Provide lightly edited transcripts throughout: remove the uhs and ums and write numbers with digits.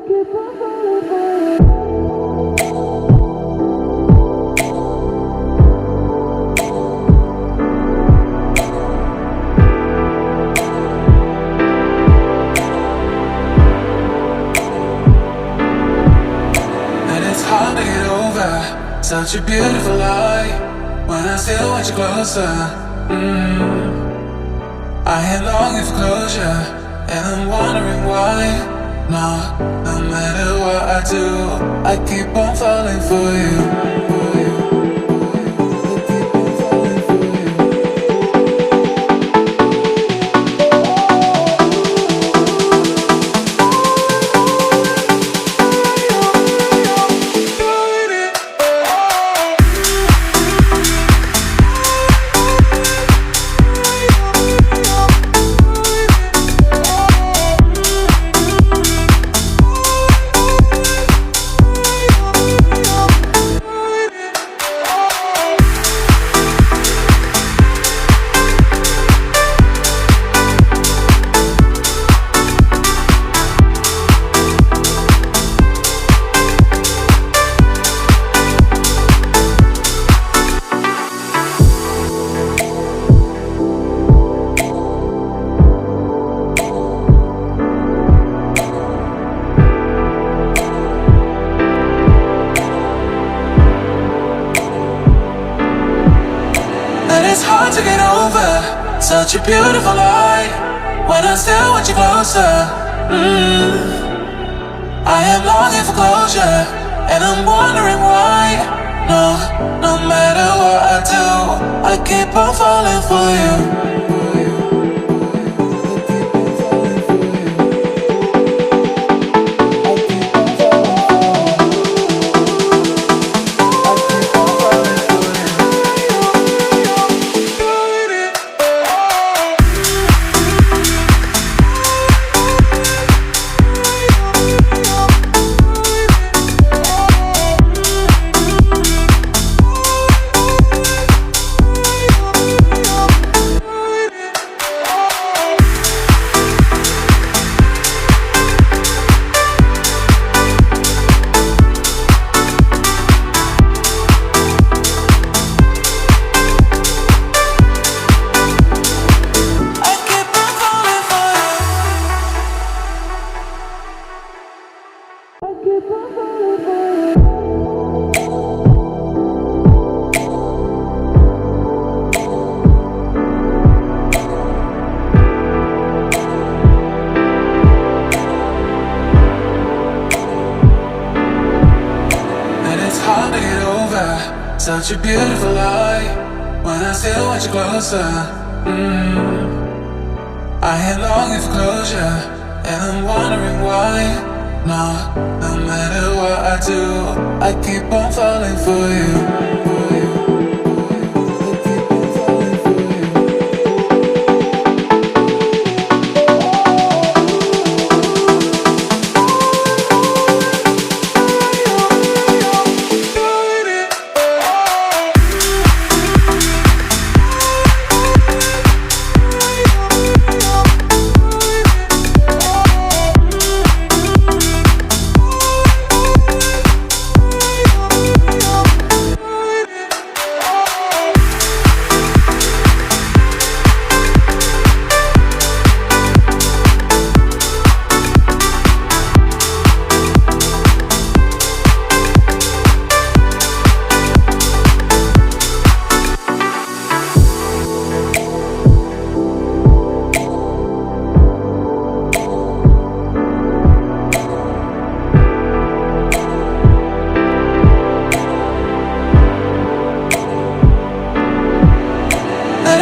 Such a beautiful lie when I still want you closer. I am longing for closure, and I'm wondering why. No matter what I do, I keep on falling for you. It's hard to get over such a beautiful lie when I still want you closer. I am longing for closure, and I'm wondering why. No matter what I do, I keep on falling for you. Such a beautiful lie when I still want you closer. I am longing for closure, and I'm wondering why. No matter what I do, I keep on falling for you.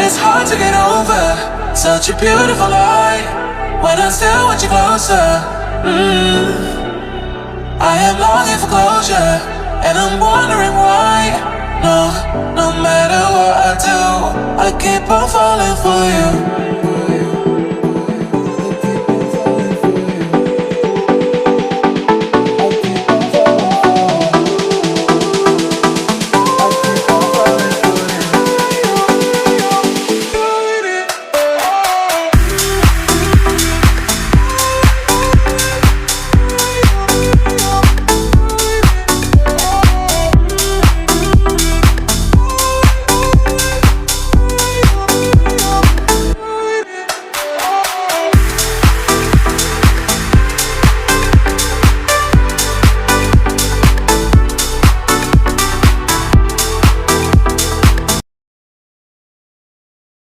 It's hard to get over such a beautiful lie when I still want you closer. I am longing for closure, and I'm wondering why. No matter what I do, I keep on falling for you.